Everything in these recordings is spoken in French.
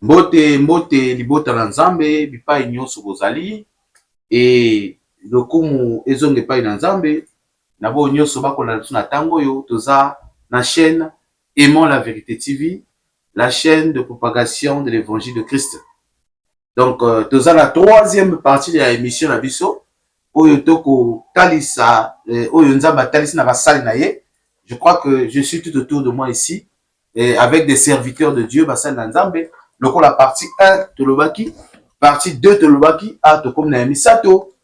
Mbote libota na nzambe bipai nyonso bozali et lokumu ezonge pai na nzambe na bo nyonso bakola na tango yo toza na chaîne Aimons la vérité TV, la chaîne de propagation de l'évangile de Christ. Donc toza la troisième partie de l'émission na biso oyo toko talisa oyo nzamba talisa na basali na ye. Je crois que je suis tout autour de moi ici avec des serviteurs de Dieu basali na nzambe. Donc la partie 1 tolobaki, partie 2 tolobaki a to comme na misato.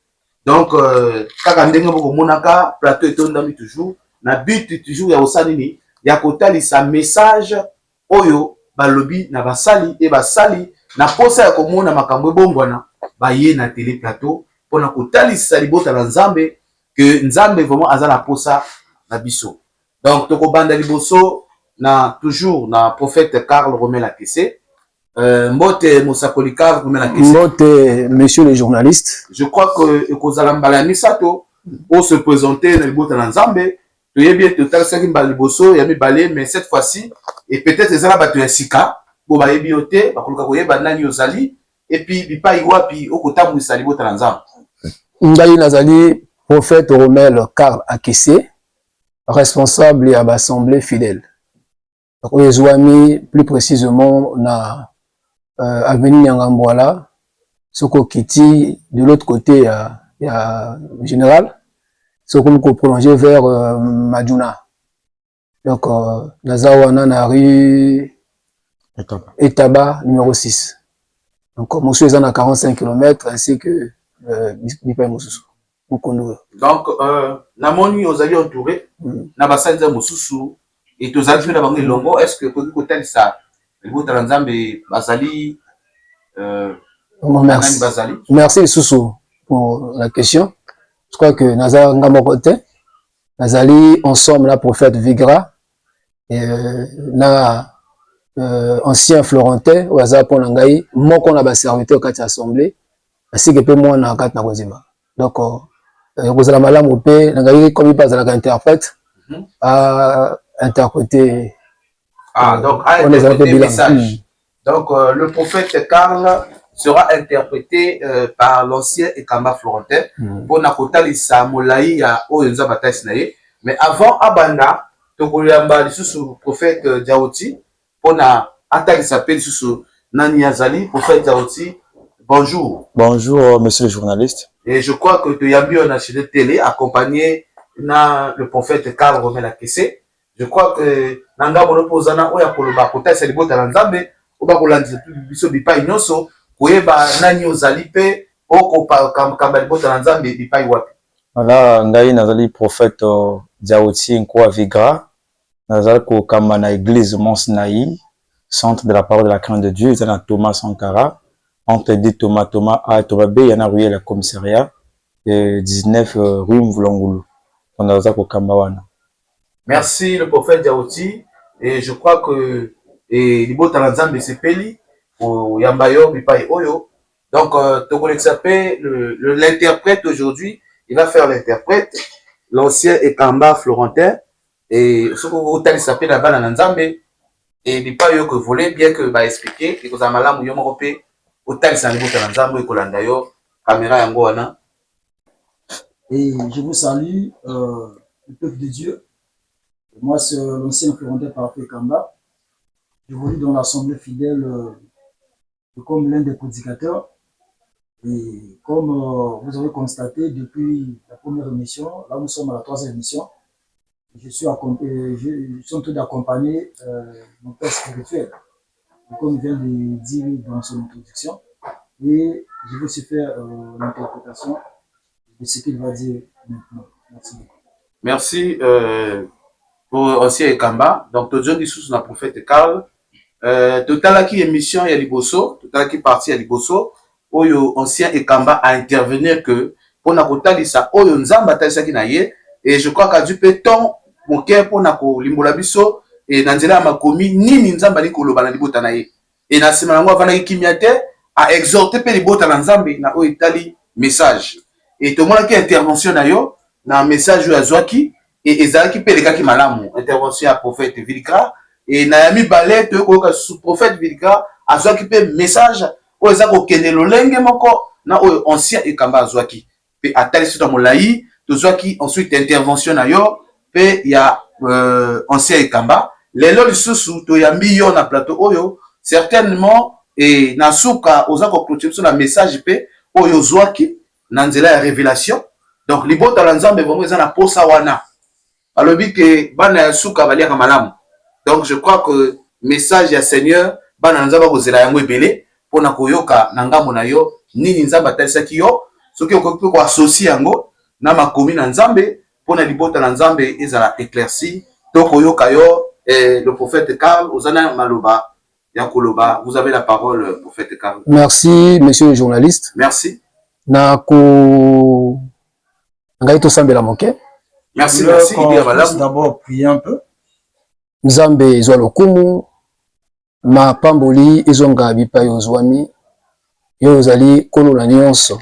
Donc kaka ndenge boko monaka plateau etondami toujours na but toujours ya osanini ya kotalisa message oyo balobi na basali et basali na posa ya komona makambo ebongwana baye na télé plateau pona kotalisa libota na nzambe que nzambe vraiment aza na posa na biso. Donc toko banda liboso na toujours na prophète Karl Romel Akese. Mbote Mosakoli Karl Romel Akese. Mbote monsieur le journaliste. Je crois que ekozala mbala misato pour se présenter na libota na nzambe. Tu es bien total ça qui mbala liboso ya mibale mais cette fois-ci et peut-être ezala bato ya sika bo ba yebiote bakoluka koyeba nani ozali et puis bipai wapi okotamwisa libota na nzambe. Ngai nazali prophète Romel Karl Akese, responsable à l'Assemblée fidèle. Donc ezwami plus précisément na avenue Nyangambwala, soko kiti de l'autre côté il y a général, soko ko prolonger vers Madjuna. Donc nazawana na rue Etaba numéro 6. Donc monsieur est à 45 km ainsi que Bipai Mosusu. Donc namoni ozali entouré na basanza Mosusu et tozali na bango longo. Est-ce que vous côté ça libota nzambe bazali merci Susu pour la question. Je crois que naza ngamo côté nazali ensemble la prophète Vigra et na ancien Florentin ou aza pour ngai moko na ba serviteur kati assemblée ainsi que pe moi na kati na kozima. Donc kozala malamu pe ngai comme il passe à l'interprète à interpréter. Donc à interpréter le message. Donc le prophète Karl sera interprété par l'ancien Ekamba Florentin pour na kotalisa molai ya oyo nzamba tasinaye. Mais avant abanda tokoyamba lisusu prophète Diaoti pour na atalisa pe lisusu nani azali prophète Diaoti. Bonjour. Bonjour monsieur le journaliste. Et je crois que tu as bien na chaîne de télé accompagné na le prophète Karl Romel Akese. Je crois que nanga mono pozana oya koloba kota sa libota na nzambe oba kolandisa biso bipai nyonso koyeba nani ozali pe oko kamba libota na nzambe bipai wapi. Voilà, ngai nazali prophète Diaoti Nkwa Vigra. Nazali ko kamba na église Monsnaï, centre de la parole de la crainte de Dieu, c'est na Thomas Sankara. On te dit Thomas A, Thomas B, il y en a rue la commissariat, 19 rue Mvulongulu. On a ko kamba wana. Merci le prophète Diaoti et je crois que libota na nzambe sepeli o yambayo bipai oyo. Donc l'interprète aujourd'hui, il va faire l'interprète, l'ancien Ekamba Florentin et ce que vous s'appelle la bana na nzambe et bipai yo que voulez bien que ba expliquer et que za malamu yo moko pe otali sa libota na nzambe ko landa yo caméra yango wana. Et je vous salue le peuple de Dieu. Moi, c'est l'ancien Florentin Parfait Kamba. J'évolue dans l'Assemblée fidèle comme l'un des prédicateurs. Et comme vous avez constaté depuis la première émission, là nous sommes à la troisième émission, je suis en train d'accompagner mon père spirituel. Comme il vient de dire dans son introduction. Et je vais aussi faire l'interprétation de ce qu'il va dire maintenant. Merci beaucoup. Merci. Pour ancien Ekamba, donc toujours dit sous la prophète Karl, total qui émission ya liboso, total qui partie ya liboso, oyo ancien Ekamba a intervenir que pour na kotalisa oyo nzamba talisa ki na ye et je crois qu'à du péton mon cœur pour na ko limbola biso et nanzela makomi nini nzamba li koloba na libota na ye et na sima ngo avana ki kimiate a exhorter pe libota na nzambe na oyo itali message et to mona ki intervention na yo na message yo azwaki et ezalaki pe lekaki malamu intervention à prophète Vilka et Naomi Ballet sous prophète Vilka azwaki pe message oyo eza kokende lolenge moko na oyo ancien ekamba azwaki pe atalisi ta molai tozwaki ensuite intervention na yo pe ya ancien ekamba lelo lisusu toyambi yo na plateau oyo certainement et na suka oza koklotire biso na message pe oyo ozwaki na nzela ya révélation donc libota la nzambe vraiment eza na posa wana alobi ke bana ya suka baliaka malamu donc je crois que message ya Seigneur bana nzamba kozela yango ebele pona koyoka na ngambo na yo nini nzamba atalisaki yo soki okoki ko associer yango na makomi na nzambe pona libota la nzambe ezala éclairci to koyoka yo le prophète Karl ozana maloba ya koloba. Vous avez la parole, prophète Karl. Merci monsieur le journaliste. Merci. Na ko ngai to sambela moke. Merci, merci. D'abord prier un peu. Nzambe ezwa lokumu ma pamboli ezonga bipa yozwami yo ozali kolola nyonso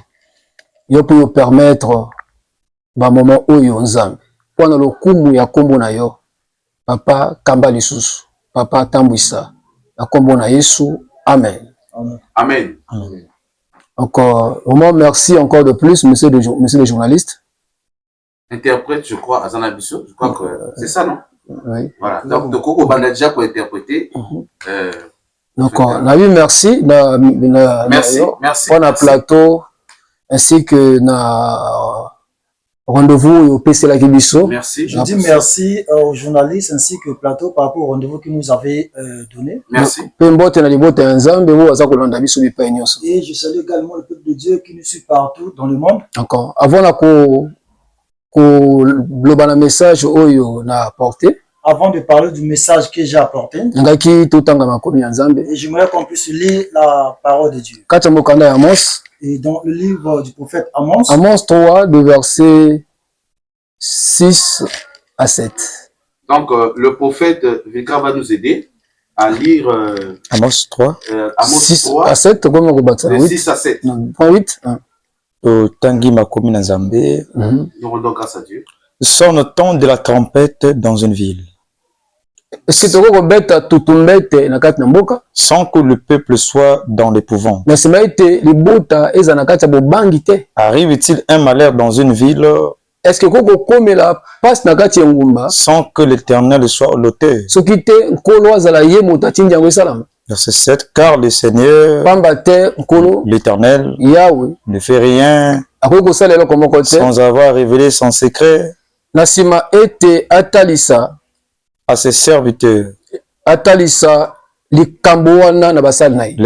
yo po yo permettre ba moment oyo nzambe pona lokumu ya kombo na yo papa kamba lisusu papa tambwisa na kombo na Yesu amen. Amen. Amen. Encore vraiment merci encore de plus monsieur le journaliste. Interprète je crois Azana Bisso, je crois que c'est ça non? Oui. Voilà. Donc Koko banda déjà pour interpréter. Donc on a eu merci merci merci pour le plateau ainsi que na rendez-vous au PC la Kibiso. Merci. Je dis merci aux journalistes ainsi que plateau par rapport au rendez-vous que nous avez donné. Merci. Et je salue également le peuple de Dieu qui nous suit partout dans le monde. Encore avant la global message oyo na apporté. Avant de parler du message que j'ai apporté, et j'aimerais qu'on puisse lire la parole de Dieu. Et dans le livre du prophète Amos, Amos 3, de versets 6 à 7. Donc, le prophète Vika va nous aider à lire Amos 3. Amos 6 3, à 7, comment on va dire 6 à 7. Non, 8. Tanguy Makomi Nazambé. Nous rendons grâce à Dieu. Sonne-t-on de la trompette dans une ville? Sans que le peuple soit dans l'épouvante. Arrive-t-il un malheur dans une ville sans que l'Éternel soit l'auteur? Verset 7. Car le Seigneur, l'Éternel, ne fait rien sans avoir révélé son secret à ses serviteurs, les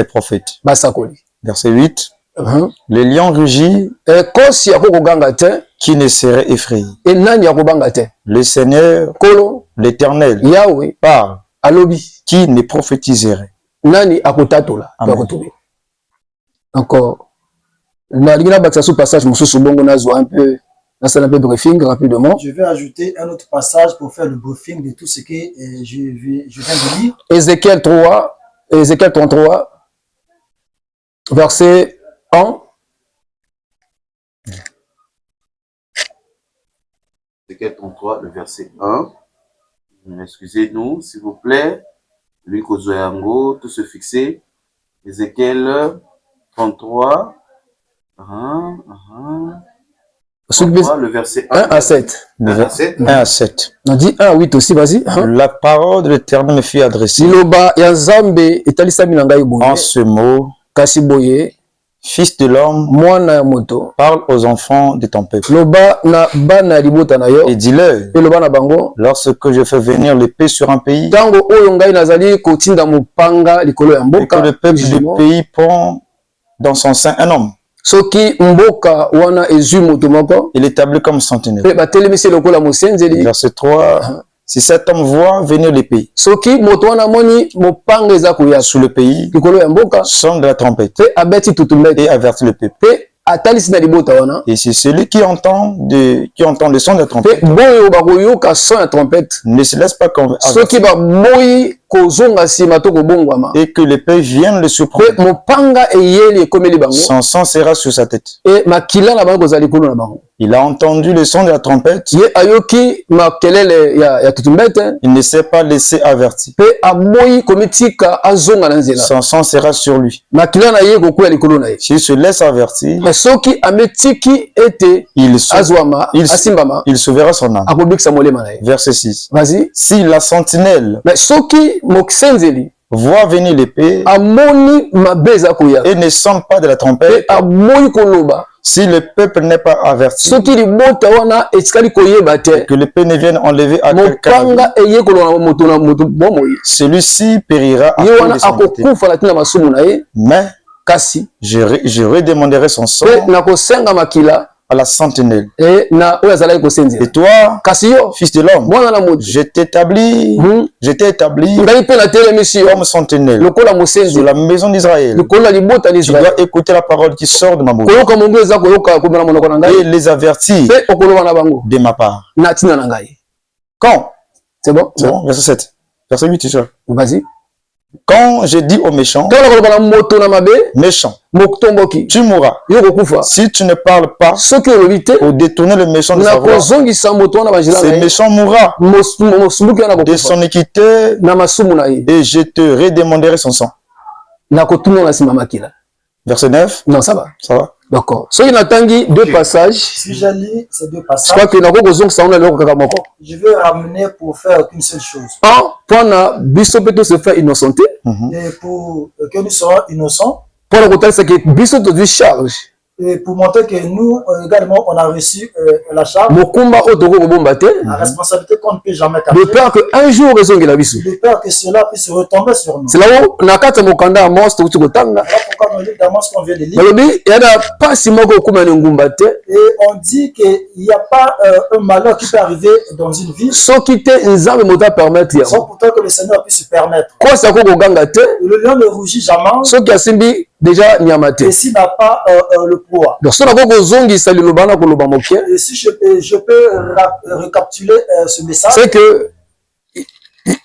prophètes. Verset 8. Les lions rugit, qui ne serait effrayé. Le Seigneur, l'Éternel, parle, qui ne prophétiserait. Encore, passage un peu briefing rapidement. Je vais ajouter un autre passage pour faire le briefing de tout ce que je viens de lire. Ézéchiel 33, verset 1. Ézéchiel 33, le verset 1. Excusez-nous, s'il vous plaît. Lui, Kozoyango, tout se fixer. Ézéchiel 33. Le verset 1 à 7. 1 à 7. On dit 1 à 8 aussi, vas-y. La parole de l'Éternel me fut adressée. En ce mot, Fils de l'homme, parle aux enfants de ton peuple. Et dis-leur, lorsque je fais venir l'épée sur un pays, et que le peuple du pays prend dans son sein un homme, il établit comme sentinelle. Verset 3. Si cet homme voit venir l'épée sous le pays, sonne de la trompette et avertit le peuple. Et c'est celui qui entend le son de la trompette ne se laisse pas convaincre kozonga sima to kobongwama et que l'épée vienne le surprendre. pe mopanga eyeli ekomeli bango Son sang sera sur sa tête. e makila na bango kozala likolo na bango Il a entendu le son de la trompette. ye ayoki makelele ya tutumbete Il ne s'est pas laissé avertir. pe amoyi komitika azonga na nzela Son sang sera sur lui. makila na ye kokwea likolo na ye S'il se laisse avertir, me soki ametiki ete azwama asimbama il sauvera son âme. akobikisa molema na ye Verset 6. vas-y Si la sentinelle me soki mosenzeli voit venir l'épée amoni mabe eza koya et ne sent pas de la pe trompette, amoyi koloba si le peuple n'est pas averti, soki libota wana etikali koyeba te que l'épée ne vienne enlever à quelqu'un, mopanga eye kolona moto na moto bomoi celui-ci périra à ye cause wana de son péché. akokufa na ntina masumu na ye Mais kasi je redemanderai son sang pe nakosenga makila à la sentinelle. e na oyo azalaki kosenzela Et toi, kasi yo fils de l'homme, mwana na moto je t'ai établi ngai mpe natelemisi yo comme sentinelle lokola sur mosenzi la maison d'Israël. likolo na libota na Tu israel dois écouter la parole qui sort de ma bouche koyoka mongo eza koyoka komela monoko na et ngai les avertir mpe okoloba na bango de ma part. na ntina na ngai Quand? c'est bon C'est bon, verset 7. Verset 8, c'est vas-y quand je dis aux méchants, ntango nakoloba na moto na mabe méchant, motomboki tu mourras. yo kokufa Si tu ne parles pas soki olobi te pour détourner le méchant de sa voie, nakozongisa moto wana banzela ce na ye méchant mourra mosumbuki wana de kokufa son équité na masumu na ye et je te redemanderai son sang. nakotuna na nsima makila Verset 9, non ça va ça va? d'accord soki natangi deux passages Si je lis ces deux je passages, crois que nako kozongisa ngo na eloko kaka moko je vais ramener pour faire qu'une seule chose. un mpona biso mpe tose faire innocente Et pour que nous soyons innocents, mpona kotalisaki biso tozwi charge et pour montrer que nous également, on a reçu la charge, mokumba oyo tokoki kobomba te la responsabilité qu'on ne peut jamais de cacher, peur que un jour ezongela biso de peur que cela puisse retomber sur nous. c'est là na kati ya mokanda ya mose tokuti kotanga Voilà pourquoi dans le livre d'Amos qu'on vient de lire, balobi eya na mpasi moko okuma na engumba te et on dit qu'il n'y a pas un malheur qui peut arriver dans une vie soki te nzambe moto apermettre sans yango pourtant que le Seigneur puisse se permettre. kosi ako koganga te Et le lion ne rougit jamais soki asimbi déjà nyama te et s'il n'a pas le poids. donc so nako kozongisa liloba na koloba moke Et si je peux récapituler ce message, c'est que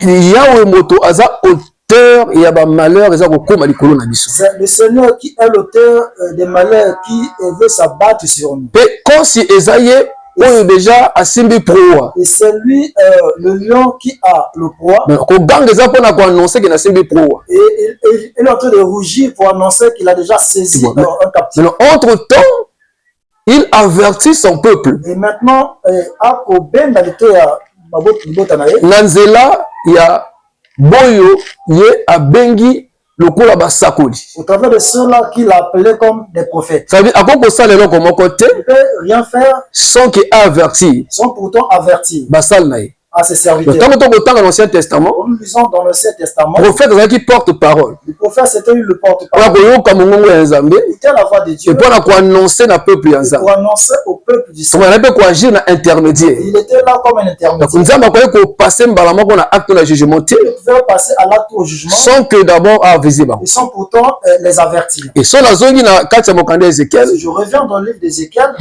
yawe moto aza auteur ya bamalheur eza kokóma likolo na biso c'est le Seigneur qui est l'auteur des malheurs qui veut s'abattre sur nous. mpe kosi eza ye oyo déjà asimbi proa Et c'est lui, le lion, qui a le poids. koganga eza mpona koannonce ke nasimbi proa Et il est en train de rougir pour annoncer qu'il a déjà saisi un captif. entre temps il avertit son peuple Et maintenant, à Kobengalite à Mabotanae, na nzela ya boyo ye abengi lokola basakoli au travers de ceux-là qu'il appelait comme des prophètes. ça veut dire akoki kosala eloko moko te Il ne peut rien faire sans que avertir sans pourtant avertir basali na ye à ses serviteurs. ntango tokotanga l'Ancien Testament Nous lisons dans l'Ancien Testament, prophète azalaki porte-parole le prophète c'était lui le mpona porte-parole. koyoka mongongo ya nzambe Écouter la voix de Dieu et mpona koannonce na peuple ya nzambe pour annoncer au peuple du Seigneur. tomona mpe koagir na intermédiaire Il était là comme un donc intermédiaire. nzambe akoki kopase mbala moko na acte na jugement te Il pouvait passer à l'acte au jugement sans que d'abord avise bango et sans pourtant les avertir. et so nazongi na kati ya mokanda ya Ézéchiel Si je reviens dans le livre d'Ézéchiel,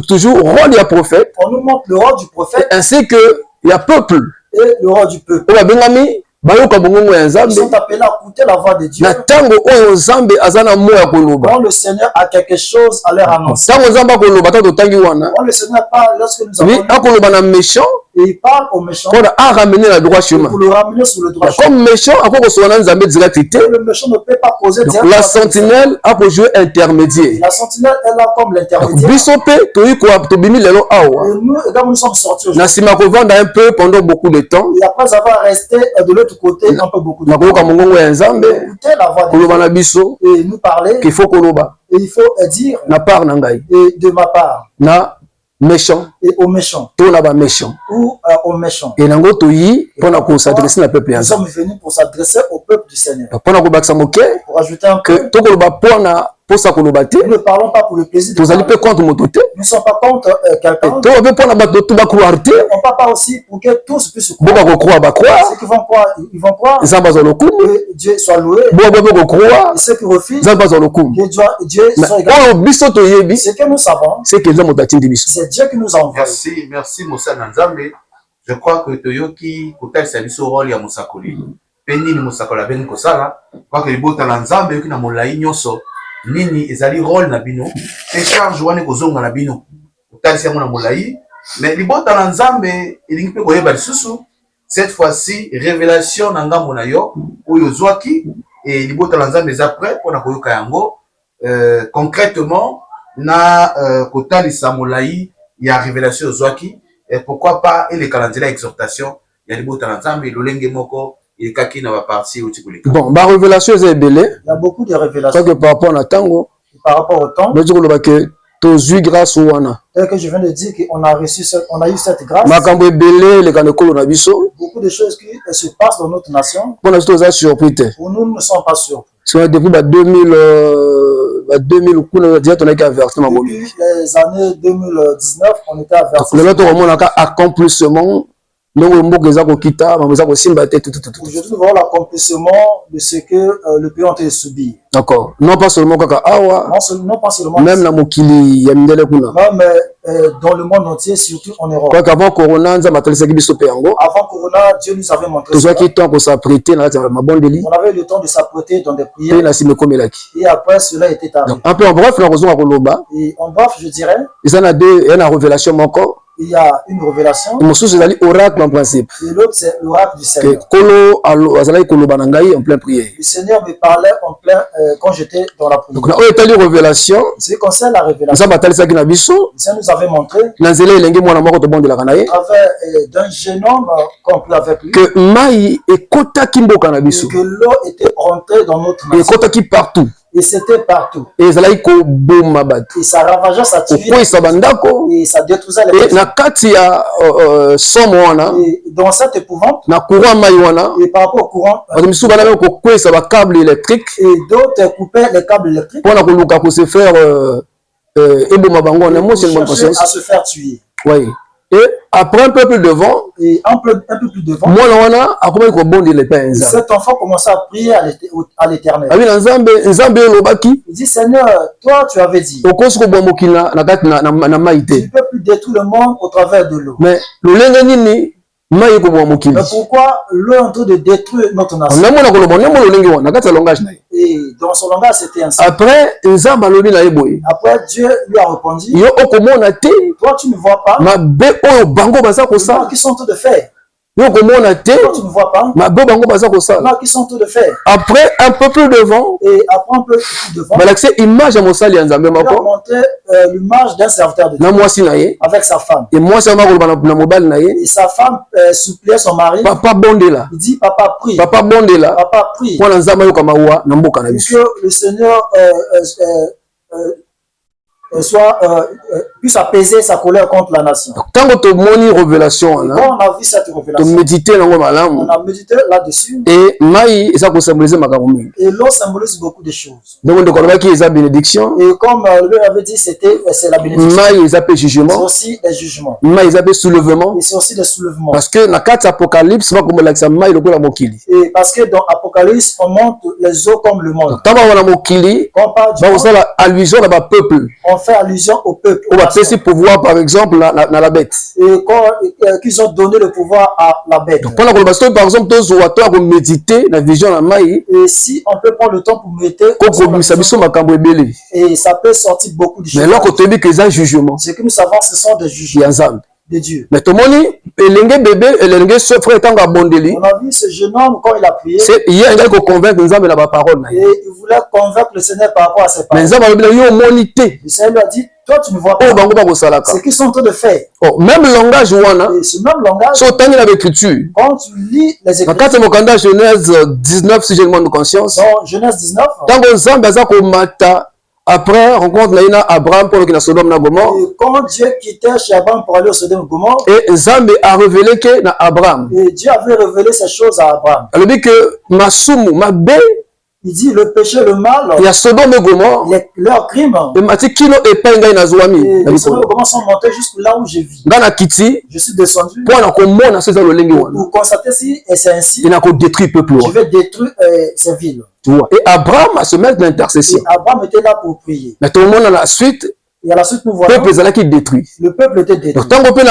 toujours rôle ya prophète on nous montre le rôle du prophète ainsi que ya peuple et le rôle du peuple. oyo babengami bayoka mongongo ya Ils nzambe sont appelés à écouter la voix de Dieu na ntango oyo nzambe aza na moyo ya koloba quand le Seigneur a quelque chose à leur annoncer. ntango nzambe akoloba ta totangi wana Quand le Seigneur parle, lorsque nous avons oui lu, akoloba na méchant et il parle aux méchants mpona aramener na droit chemin pour le ramener sur le droit chemin. comme méchant akoki kosola na nzambe direct te Le méchant ne peut pas poser donc directement la avec le Seigneur. sentinelle akojouer intermédiaire La sentinelle est là comme donc l'intermédiaire. biso mpe toyi tobimi lelo awa Et nous, également, nous sommes sortis na aujourd'hui. nsima kovanda un peu pendant beaucoup de temps Et après avoir resté de l'autre côté un peu beaucoup de temps, nakoyoka mongongo ya nzambe écouter la voix de koloba Dieu na biso et nous parler. qu'il faut koloba Et il faut dire, na part na ngai et de ma part, na méchant et aux méchants, to na baméchant ou aux méchants. e nango toyi mpona kosadresse na peuple ya Nous nzambe sommes venus pour s'adresser au peuple du Seigneur. mpona kobakisa moke Pour ajouter un que peu, tokoloba mpona posa koloba te nous ne parlons pas pour le plaisir de tozali mpe parler. contre moto te Nous ne sommes pas contre quelqu'un. toba mpe mpona bato to bakroire te On ne parle pas aussi pour que tous puissent croire. boka kokroire bakroire Ceux qui vont croire, ils vont croire nzambe azwa lokumu que Dieu soit loué. boka mpe kokroire Et ceux qui refusent, nzambe azwa lokumu que Dieu mais soit également. oyo biso toyebi Ce que nous savons, c'est que nzambe moto atindi biso c'est Dieu qui nous a envoyés. merci mosala na nzambe je crois que toyoki kotalisa biso role ya mosakoli pe nini mosakoli abengi kosala kaka libota na nzambe yoki na molai nyonso nini ezali rôle na bino pe charge wana ekozonga na bino kotalisa yango na molai mais libota na nzambe elingi mpe koyeba lisusu cette fois-ci révélation na ngambo na yo oyo ozwaki et libota na nzambe eza prêt mpona koyoka yango concrètement na kotalisa molai ya révélation ozwaki et pourquoi pas eleka na nzela ya exhortation ya libota na nzambe lolenge moko ekaki na baparti outi koleka. Bon, ba révélation est belé. Il y a beaucoup de révélations. Que par rapport à Tango, par rapport au temps, que tu grâce ou wana. Tel que je viens de dire qu'on a reçu, on a eu cette grâce. Beaucoup de choses qui se passent dans notre nation. Pour nous, nous ne sommes pas surpris. Depuis 2000, depuis les années 2019, on était averti. Accomplissement. Aujourd'hui, nous voyons l'accomplissement de ce que le pays a été subi. D'accord. Non pas seulement non pas seulement même dans le monde entier, surtout en Europe. Avant Corona, Dieu nous avait montré ça. On avait le temps de s'apprêter dans des prières. Et après, cela était arrivé. Un peu en bref, et en bref, je dirais, il y a une révélation encore. Il y a une révélation. Oracle en principe. Et l'autre, c'est l'oracle du Seigneur. En plein prière. Le Seigneur me parlait en plein quand j'étais dans la prière. Donc, révélation. Ce qui concerne la révélation. Le Seigneur nous avait montré à travers d'un jeune homme qu'on peut avec lui que l'eau était rentrée dans notre nation. Et partout. Et c'était partout. Et ça ravageait, ça tuait. Et ça détruisait les personnes. Et dans cette épouvante, et par rapport au courant, et d'autres coupaient les câbles électriques pour à se faire tuer. Oui. Et après un peu plus devant, cet enfant commençait à prier à l'Éternel. Il dit, Seigneur, toi tu avais dit, tu ne peux plus détruire le monde au travers de l'eau. Mais pourquoi l'eau est en train de détruire notre nation? Et dans son langage, c'était ainsi. Après, Dieu lui a répondu, toi tu ne vois pas qui sont en train de faire. Toi, tu ne vois pas qui sont en train de faire. Après, un peu plus devant, et après un peu plus devant, il a montré l'image d'un serviteur de Dieu avec sa femme. Et sa femme suppliait son mari. Il dit, papa prie. Papa prie. Pour que le Seigneur puisse apaiser sa colère contre la nation. Quand on a vu cette révélation, on a médité là-dessus. Et l'eau symbolise beaucoup de choses. Donc, et comme le avait dit, c'est la bénédiction. C'est aussi des jugements. Et c'est aussi des soulèvements. Parce que dans l'Apocalypse, et parce que dans l'Apocalypse, on montre les eaux comme le monde. Quand on fait allusion au peuple. On va passer pouvoir, par exemple, à la bête. Et quand qu'ils ont donné le pouvoir à la bête. Donc, par exemple, pour méditer la vision de la et si on peut prendre le temps pour méditer, et ça peut sortir beaucoup de choses. Mais là, quand on dit que c'est jugement, ce que nous savons, ce sont des jugements de Dieu. Mais tout le monde, on a vu ce jeune homme quand il a prié. Il y a un gars qui convainc nous la parole. Et il voulait convaincre le Seigneur par rapport à ses paroles. Le Seigneur lui a dit, toi tu ne vois pas ce qu'ils sont en train de faire. Même langage, et ce même langage, quand tu lis les Écritures, dans Genèse 19, si j'ai le monde de conscience, dans Genèse 19, après, rencontre Abraham pour le Sodome et Gomorrhe. Et quand Dieu quittait chez Abraham pour aller au Sodome et Gomorrhe, et Zambé a révélé que na Abraham. Et Dieu avait révélé ces choses à Abraham. Il dit que il dit le péché, le mal, il y a Sodome et Gomorrhe, leurs crimes. Et Sodome et Gomorrhe sont montés jusque là où je vis. Je suis descendu pour constater si c'est ainsi. Je vais détruire ces villes. Et Abraham a se mettre d'intercession. Abraham était là pour prier. Mais tout le monde à la suite. Et à la suite, nous voyons le peuple qui détruit. Le peuple était détruit. Donc, tant qu'on peut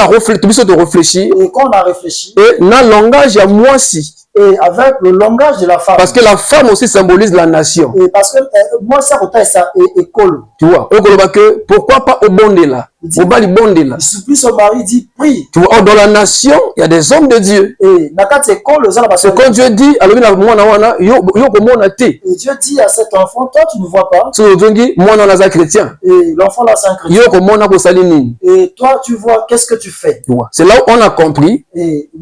réfléchir, et quand on a réfléchi, et dans le langage, il y a moi si. Et avec le langage de la femme. Parce que la femme aussi symbolise la nation. Et parce que moi, ça, ça école. Tu vois, pourquoi pas au bon là? Au bas du bon là. Il supplie son mari, dit prie. Tu vois, dans la nation, il y a des hommes de Dieu. Et c'est quand Dieu dit, et Dieu dit à cet enfant, toi tu ne vois pas. chrétien. Et l'enfant là c'est un chrétien. Et toi tu vois, qu'est-ce que tu fais? C'est là où on a compris et que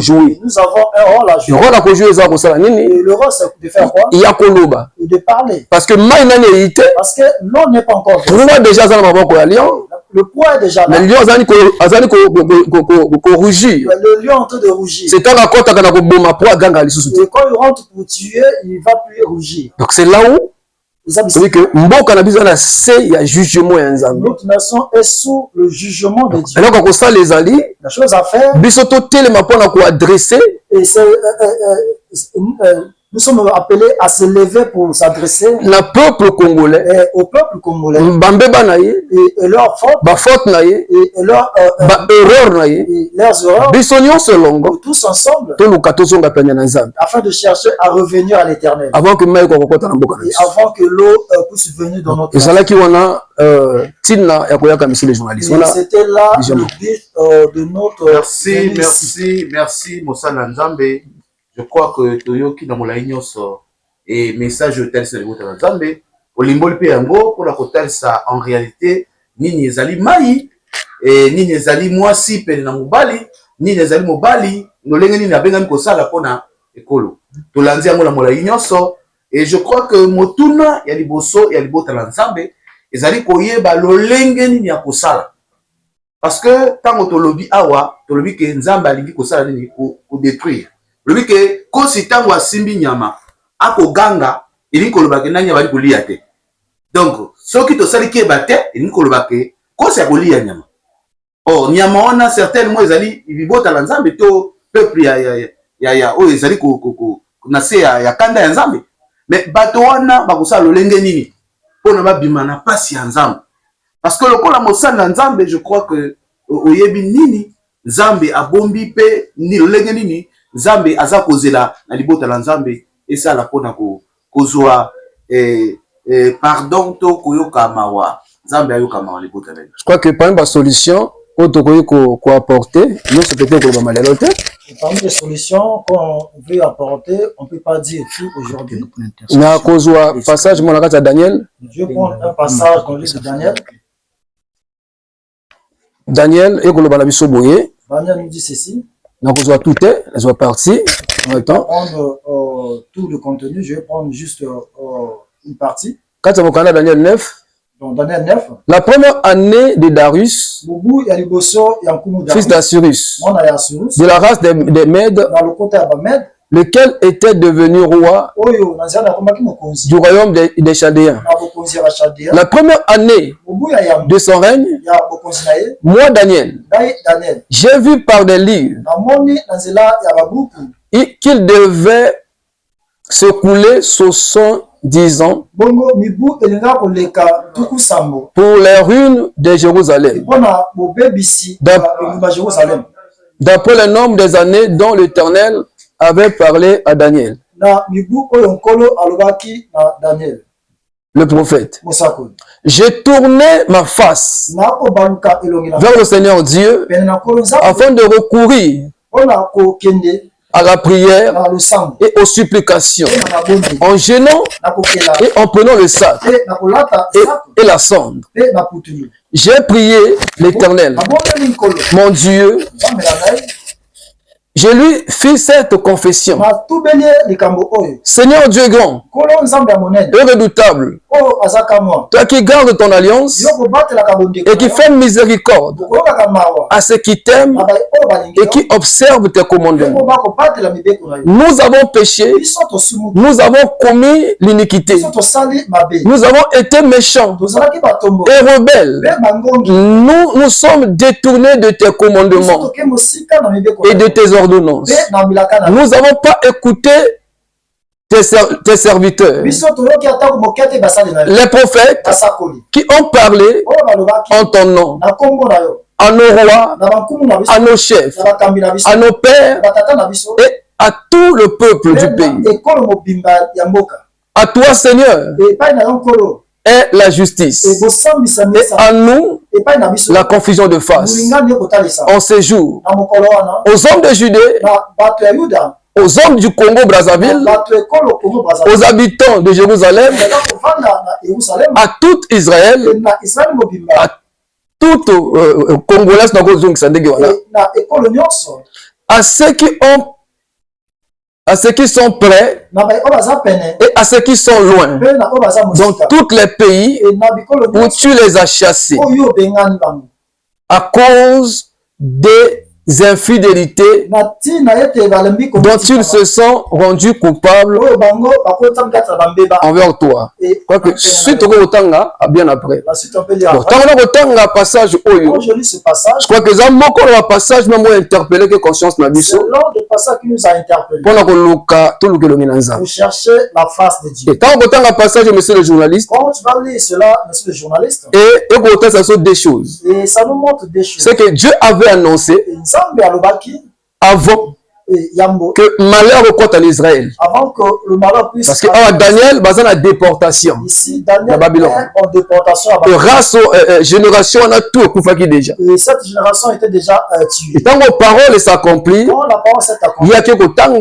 rôle, nous avons un rôle à jouer. Et le rôle c'est de faire quoi? Et de parler. Parce que l'eau n'est pas encore déjà le poids est déjà là. Le lion rougir. Le lion est en train de rougir. C'est quand et quand il rentre pour tuer, il va plus rougir. Donc c'est là où que notre nation est sous le jugement de Dieu. Alors qu'on les alliés, la chose à faire, et c'est nous sommes appelés à se lever pour s'adresser peuple congolais, au peuple congolais, et leurs fautes, et leurs erreurs, tous ensemble, afin de chercher à revenir à l'éternel, avant que l'eau puisse venir dans notre c'était là le but de notre merci Mosala Nzambe. Je crois que Toyoki na molai nyonso et message de tel c'est le Nzambe olimboli pe yango pour la kotal ça en réalité nini ezali mai et nini ezali mwasi pe na mobali nini ezali mobali nolenge nini abengami kosala pona ekolo tolandi yango na molai nyonso et je crois que motuna ya liboso ya libota la Nzambe ezali koyeba lolenge nini ya kosala parce que tango tolobi awa tolobi ke Nzambe alingi kosala nini ko détruire le que kosi tango asimbi nyama akoganga ili kolobake na nyama bali kolia te donc soki to sali ke bate ili kolobake kosi akolia nyama oh nyama ona certainement ezali bibota la Nzambe to peuple ya o ezali ko na se ya kanda ya Nzambe mais bato wana bakosala lolenge nini pona babima na pasi ya Nzambe parce que lokola mosala na Nzambe je crois que oyebi nini Nzambe abombi pe ni lolenge nini Nzambe aza kozela na libota la Nzambe esa la pona kozwa pardon to koyoka mawa Nzambe ayoka mawa libota la. Je crois que parmi les solutions qu'on apporter, nous c'est peut-être pour malheur. Parmi les solutions qu'on veut apporter, on peut pas dire tout aujourd'hui. Na kozwa passage mon akata Daniel. Je prends un passage qu'on lit de Daniel. Daniel et koloba na biso boye. Daniel nous dit ceci. Donc, on voit tout est, on voit partie. Je vais prendre tout le contenu, je vais prendre juste une partie. Quand on regarde Daniel 9, donc Daniel 9, la première année de Darius, fils d'Assyrus, de la race des Mèdes, lequel était devenu roi du royaume des Chaldéens. La première année de son règne, moi Daniel, j'ai vu par des livres qu'il devait se couler 70 ans pour les ruines de Jérusalem, d'après le nombre des années dont l'Éternel avait parlé à Daniel, le prophète. J'ai tourné ma face vers le Seigneur Dieu afin de recourir à la prière et aux supplications, en gênant et en prenant le sac et la cendre. J'ai prié l'Éternel, mon Dieu. Je lui fis cette confession. Seigneur Dieu grand et redoutable, toi qui gardes ton alliance et qui fais miséricorde à ceux qui t'aiment et qui observent tes commandements. Nous avons péché, nous avons commis l'iniquité, nous avons été méchants et rebelles. Nous nous sommes détournés de tes commandements et de tes ordonnances. Nous n'avons pas écouté tes serviteurs, les prophètes qui ont parlé en ton nom. à nos rois, na bankumu na biso, à nos chefs, na bakambi na biso, à nos pères na batata na biso, et à tout le peuple du pays. ekolo mobimba ya mboka. À toi, Seigneur, Epai na yo nkolo, est la justice. ekosambisa Et mesa, à nous, epai na biso, la confusion de face. molingani ekotalisa. En ces jours, Na mokolo wana, aux hommes de Judée, na bato ya Yuda, aux hommes du Congo-Brazzaville, bato ekolo Congo Brazzaville, aux habitants de Jérusalem, baka kovanda na Yerusalem, à tout Israël, na Israel mobimba, à tout Congolais, na ekolo nyonso, à ceux qui sont près na baye oyo baza pene, et à ceux qui sont loin, mpe na oyo baza dans mosika, tous les pays na bikolo où nyonso tu les as chassés oyo obengani bango, à cause des infidélités na ntina ete balembi dont ils se sont rendus coupables oyo bango bakota kati na bambeba. envers toi. Quoique, suite au Otanga, bien après. La suite on peut lire. Donc, tant qu'on a Otanga, passage Oyo, Quand je lis ce passage, je crois que ça m'a encore un passage, même interpellé que conscience n'a c'est l'un des passages qui nous a interpellés. pendant que Pour chercher la face de Dieu. et tant qu'on a un passage, monsieur le journaliste, Quand tu vas lire cela, monsieur le journaliste, et qu'on ça sont des choses. et ça nous montre des choses. C'est que Dieu avait annoncé Et Nzambe alobaki, avant et Yambo, que malheur au en Israël. avant que le malheur puisse. Parce que Daniel, basé la déportation. Ici, Daniel Babylone. est en déportation à Et Babylone. race, génération, on a tout qui déjà. Et cette génération était déjà tuée. Et tant que parole s'accomplit, Quand la parole s'est il accomplie, y a quelque temps,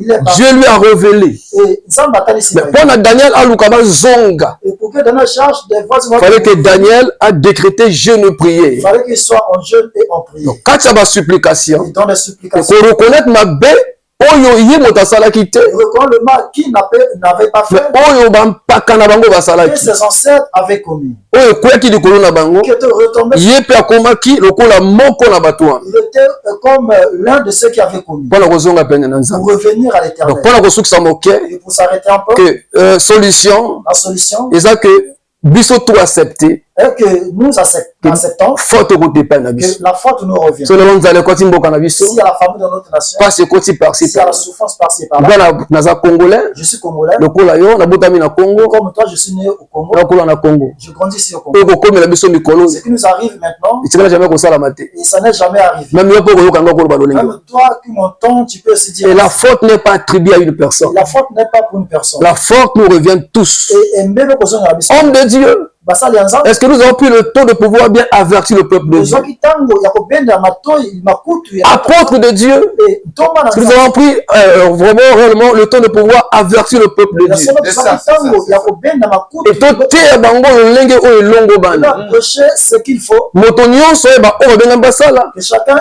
il est parti. Dieu lui a révélé. Et Nzambe a tali Mais pendant Daniel a Lukaba Zonga. Et pour que Daniel charge des voix, Il fallait que Daniel a décrété jeûne il prière. fallait qu'il soit en jeûne et en prière. Donc, quand il y a ma supplication, Et dans les supplications, pour reconnaître ma baie, oyo yé motasala kite, il reconnaît le mal qu'il n'avait pas fait, oyo bampaka na bango que basalaki, ses ancêtres avaient commis. oyo kweki likolo na bango, Qui était retombé, yé pe akomaki lokola moko na bato wana. il était comme l'un de ceux qui avaient commis. Mpona kozonga pene na Pour nzambe. revenir à Donc l'éternel. mpona kosukisa moke, Et pour s'arrêter un peu, que solution la solution eza que biso tout accepter est que nous acceptons faute kote pa na que biso. la faute nous revient. So lelo nzale koti mboka na biso, S'il y a la famille dans notre nation, pasi ekoti par-ci s'il y a la par-là. souffrance par-ci par-là, Bana naza congolais, je suis congolais, lokola yo nabotami na Congo, comme toi je suis né au Congo, nakola na Congo. je grandis ici au Congo. Oyo kokomela biso mikolo, Ce qui nous arrive maintenant, etikala jamais kosalama te. et ça n'est jamais arrivé. Même yo mpo koyokanga koloba lolenge. Même toi qui m'entends, tu peux aussi dire. Et la faute n'est pas attribuée à une personne. La faute n'est pas pour une personne. La faute nous revient tous. Et mbebe kozonga na biso. Homme de Dieu, Basali ya Nzambe. est-ce que nous avons pris le temps de pouvoir bien avertir le peuple de Dieu? Ozwaki tango ya kobenda matoi makutu ya Apôtre de Dieu, et ntomba na est-ce que nous avons pris vraiment réellement le temps de pouvoir avertir le peuple de ya Dieu? solo ozwaki tango ya kobenda makutu Et toteya bango lolenge oyo elongo bana. prêcher ce qu'il faut, Moto nyonso oyeba oyo babengami basala, que chacun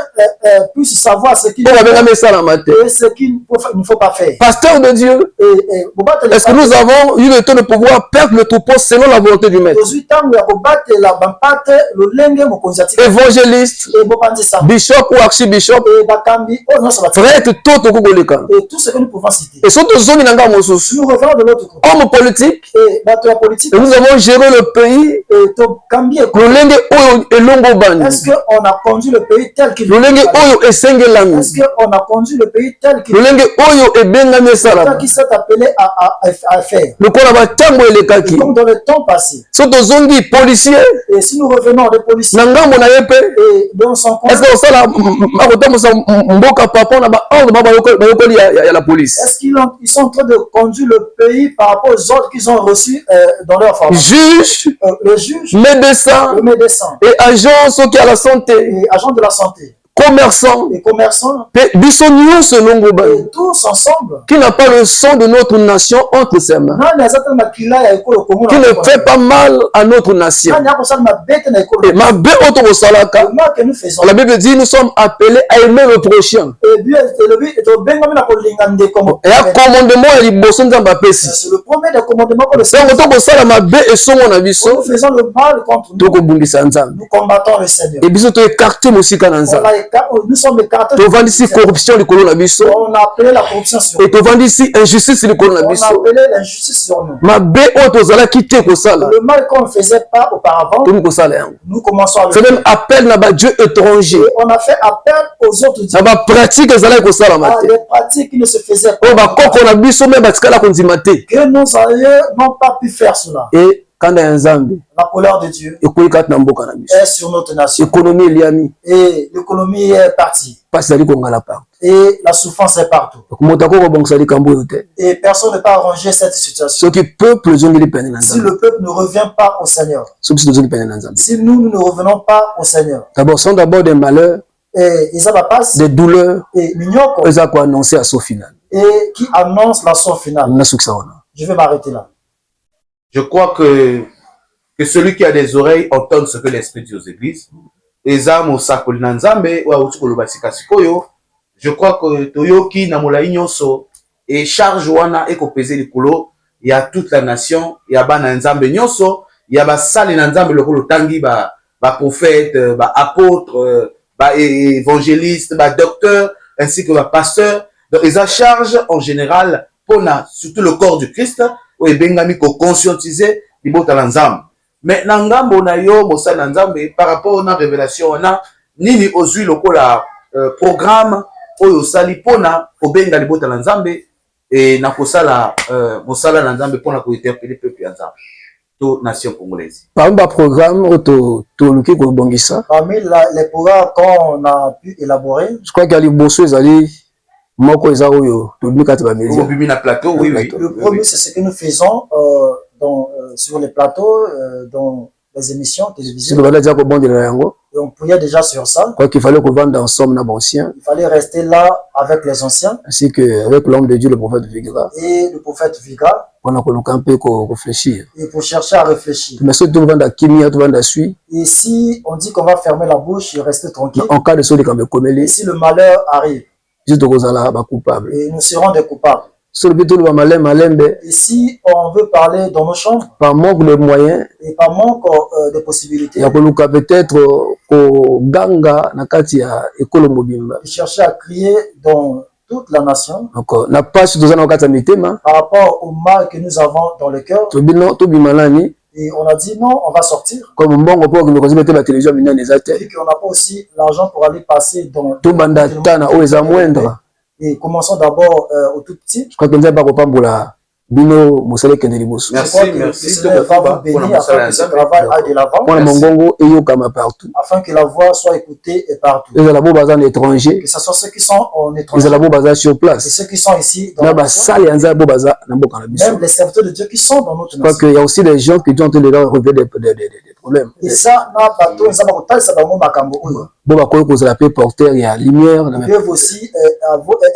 puisse savoir ce qu'il oyo faut babengami esalama te. et ce qu'il ne faut pas faire. Pasteur de Dieu, Et bobatela est-ce que nous avons eu le temps de pouvoir perdre le troupeau selon la volonté du maître? ozwi tango ya kobatela bampate lolenge mokonzi atika Évangéliste, et bopanzisa bishop ou archibishop, et bakambi oyo nyonso batika prêtre, tout tokoleka. et tout ce que nous pouvons citer. Et surtout zone nanga mosusu. Nous revenons de l'autre côté. Homme politique, Et bato ya politique et nous avons géré le pays. et tokambi Lolenge oyo elongo bani. est-ce qu'on a conduit le pays tel qu'il Lolenge oyo esengelami. est-ce qu'on a conduit le pays tel qu'il Lolenge oyo ebengami esalama. qui s'est appelé à faire. Lokola batango elekaki. Comme dans le temps passé. So tozongi policier Et si nous revenons des policiers na ngambo na ye pe. et dans son compte, Est-ce que osala akotambusa mboka papa na baordre bayokoli ya la police? est-ce qu'ils sont en train de conduire le pays par rapport aux ordres qu'ils ont reçus dans leur formation? Juge, Le juge, médecin le médecin et agent soki à la santé, et agent de la santé, commerçant, les commerçants, biso nyonso elongo bani. et tous ensemble. Qui n'a pas le sang de notre nation entre ses mains, Nani azata makila ya ekolo komona qui ne fait pas mal à notre nation. nani akosala mabete na ekolo Et ma bé otokosalaka, le mal que nous faisons la Bible dit nous sommes appelés à aimer le prochain. et bien et tobengami na kolinga ndeko Et un commandement ya liboso nzambe apesi. c'est le premier des commandements que le Ntango Seigneur tokosala mabe esongo na nous biso, faisons le mal contre nous tokobundisa nzambe. nous combattons le Seigneur Et biso toekarte mosika na nzambe. nous sommes écartés Tovandisi corruption likolo na biso. on a appelé la corruption sur nous Et tovandisi injustice likolo na on a biso. appelé l'injustice sur nous Mabe oyo tozalaki te kosala, le mal qu'on ne faisait pas auparavant tomi kosala yango. nous commençons à le C'est faire même appel na badieu étranger. et on a fait appel aux autres dieux Na bapratique ezalaki kosalama à te. des pratiques qui ne se faisaient pas Oyo bakoko na biso me batikala kondima te. que nos aïeux n'ont pas pu faire cela. Et kanda ya nzambe la colère de Dieu ekoli kati na mboka na biso est sur notre nation. économie eliami Et l'économie est partie. pasi ezali kongala partout Et la souffrance est partout. moto akoki kobongisa likambo oyo te Et personne ne peut arranger cette situation. soki peuple ezongeli pene na Si nzambe le peuple ne revient pas au Seigneur, soki biso tozongi pene na nzambe si nous ne revenons pas au Seigneur, d'abord sont d'abord des malheurs et ils ont la passe, des douleurs et Mignoko, eza koannonce à son final et qui annonce la son finale. nasukisa wana Je vais m'arrêter là. Je crois que celui qui a des oreilles entende ce que l'Esprit dit aux églises. Eza mosakoli na nzambe wa uti koloba sika sikoyo. Je crois que toyoki na molai nyonso et charge wana ekopese likolo ya toute la nation ya bana nzambe nyonso ya basali na nzambe lokolo tangi ba prophète, ba apôtre, ba évangéliste, ba docteur ainsi que ba pasteur. Donc eza charge en général pona surtout le corps du Christ ou ebengami ko conscientiser libota la nzambe. Mais na ngambo na yo mosala na nzambe par rapport na révélation wana nini ozui lokola programme oyo sali pona kobenga libota la nzambe et na kosala mosala na nzambe pona ko interpeller peuple ya nzambe to nation congolaise. parmi baprogramme toluki kobongisa Parmi les programmes qu'on a pu élaborer, je crois qu'il y a liboso ezali moko eza oyo tolumi kati bamédia Obimi na plateau, oui, oui. le premier, c'est ce que nous faisons sur les plateaux, dans les émissions si télévisées. tobanda tia kobondela yango Et on priait déjà sur ça. quoi qu'il fallait kovanda ensemble na bancien Il fallait rester là avec les anciens ainsi que avec l'homme de Dieu le prophète Vigra et le prophète Viga, mpona koluka mpe korefléchir et pour chercher à réfléchir. mais soki tovanda kimia tovanda sui Et si on dit qu'on va fermer la bouche et rester tranquille, en cas de so likambo et ekomeli si le malheur arrive, biso tokozala bacoupable et nous serons des coupables. so lobi toloba malembe Et si on veut parler dans nos chambres, par manque de moyens et par manque de possibilités, ya koluka peut-être koganga na kati ya ekolo mobimba de chercher à crier dans toute la nation donc na pasi toza na kati ya mitema par rapport au mal que nous avons dans le cœur, tobima nani et on a dit non, on va sortir. comme mbongo mpo okende kozima te batelevizio minene eza te Et qu'on n'a pas aussi l'argent pour aller passer dans tobanda ta na oyo eza moindre et commençons d'abord au tout petit. je crois que nzambe akopambola bino mosala ekende liboso Je crois que le Seigneur va vous bénir afin que ce travail aille de l'avant, mpona mongongo eyokama partout afin que la voix soit écoutée et partout. ezala bo baza na étranger Que ce soit ceux qui sont en étranger ezala bo baza sur et place ceux qui sont ici dans na la nation, basali ya nzambe bo baza na mboka na biso même les serviteurs de Dieu qui sont dans notre je crois nation. qu'il y a aussi des gens qui sont en train de leur relever des problèmes Et ça, na bateau, ils ont pas ça dans makambo oyo. bo bakoki kozala pe porteur ya lumière Ils peuvent aussi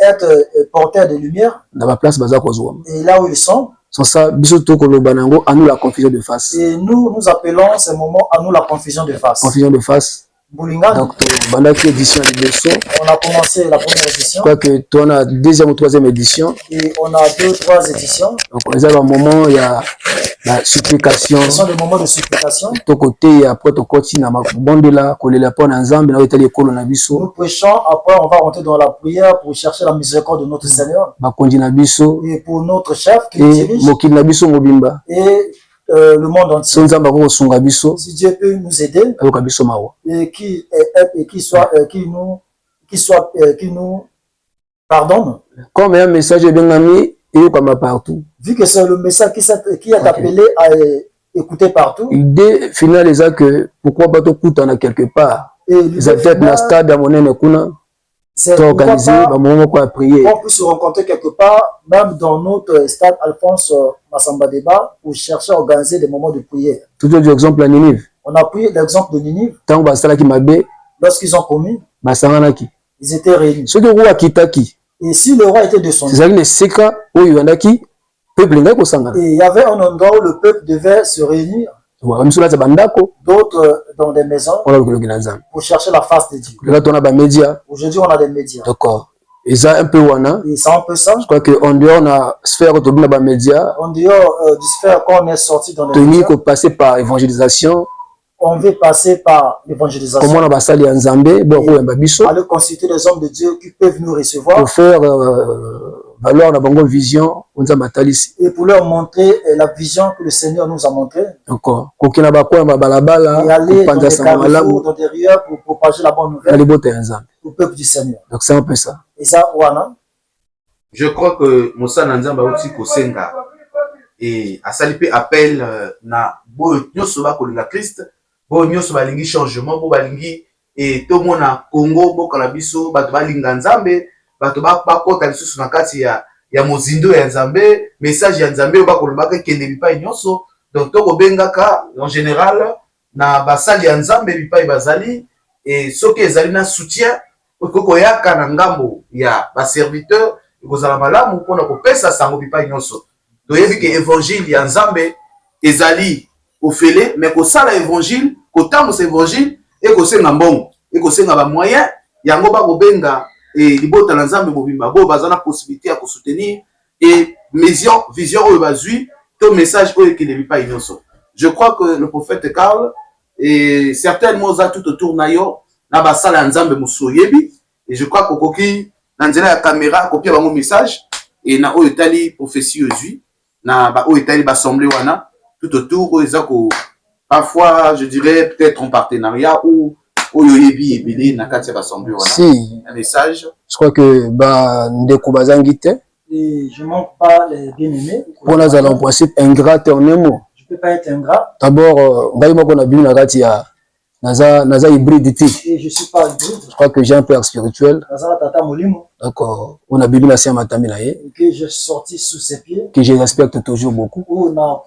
être porteurs de lumière na baplace baza kozwama et là où ils sont. sans ça biso tokoloba nango à nous la confusion de face Et nous appelons ces moments à nous la confusion de face. confusion de face Boulingane, donc bandaki édition ya liboso on a commencé la première je édition crois que tona deuxième ou troisième édition et on a 2 ou 3 éditions. donc eza bamoment ya supplication Ce sont des moments de supplication. tokoteya après tokoti na mabondela kolela mpo na nzambe na oyo etali ekolo na Nous biso prêchons, après on va rentrer dans la prière pour chercher la miséricorde de notre Seigneur bakonzi na biso et pour notre chef qui e dirige mokili na biso mobimba et le monde so entier. nzambe akoki kosunga biso Si Dieu peut nous aider ayoka biso mawa et qui nous pardonne, comme ya message ebengami eyokama partout vu que c'est le message qui est appelé à écouter partout. idée finale eza que pourquoi pas tokutana quelque part Et eza peut-être na stade ya monene kuna c'est toorganize bamoment moko ya prier on peut se rencontrer quelque part, même dans notre stade Alphonse Massamba Deba, pour chercher à organiser des moments de prière. toujours du exemple ya Ninive On a pris l'exemple de Ninive, ntango basalaki mabe lorsqu'ils ont commis, basanganaki ils étaient réunis. soki roi akitaki Et si le roi était descendu, ezalaki na esika oyo eyandaki peuple engaki kosangana et il y avait un endroit où le peuple devait se réunir, bamiso lati bandako d'autres dans des maisons, wana lukiloki na nzambe pour chercher la face de Dieu. leka tona bamédia Aujourd'hui, on a des médias. d'accord eza un peu wana Et c'est un peu ça. je crois que en dehors na sphère tobi na bamédia En dehors du sphère qu'on est sorti dans les tolingi médias, kopasser par évangélisation on veut passer par l'évangélisation, komona basali ya nzambe bo koyamba biso aller consulter les hommes de Dieu qui peuvent nous recevoir pour faire valoir na bango vision nzambe atalisi et pour leur montrer la vision que le Seigneur nous a montrée encore kokina bakoyamba et balabala aller dans kopanza des sango carrefours, malamu dans des rieurs pour propager la bonne na nouvelle libota ya nzambe au peuple du Seigneur. donc c'est un peu ça Et ça, Wana, Je crois que Moussa Nanzamba aussi kosenga et asali pe appel na boyo nyonso bakolinga Christ, boyo nyonso balingi changement, bo balingi et tout monde na Congo boka na biso bato balinga Nzambe, bato bakota lisusu na kati ya mozindo ya Nzambe, message ya Nzambe bakolobaka kende bipai nyonso. Donc toko bengaka en général na basali ya Nzambe bipai bazali, et soki ezali na soutien okoko yaka na ngambo ya ba serviteur ekozala malamu mpona kopesa sango bipai nyonso. Toyebi ke évangile ya Nzambe ezali ofele, mais kosala évangile, kotambusa évangile ekosenga mbongo, ekosenga ba moyen yango bakobenga libota na Nzambe mobimba bo baza na possibilité ya kosoutenir et vision oyo bazwi to message oyo ekende bipai nyonso. Je crois que le prophète Karl et certainement za tout autour na yo na basala ya Nzambe musoyebi, et je crois kokoki na nzela ya caméra kopia bango message et na oyo tali prophétie ozui na ba oyo tali bassemblée wana tout autour oyo ezako parfois je dirais peut-être en partenariat ou oyo yebi ebele na kati ya bassemblée wana. Si Un message, je crois que ba ndeko bazangi te Et je ne manque pas les bien-aimés. pour nous allons en principe ingrat en nemo. Je ne peux pas être ingrat. D'abord ngai moko na bino na kati ya naza hybride ti. Et je ne suis pas hybride. Je crois que j'ai un père spirituel. Donc on a bibi na sia matami na ye. Et que je suis sorti sous ses pieds. Que je respecte toujours beaucoup. Donc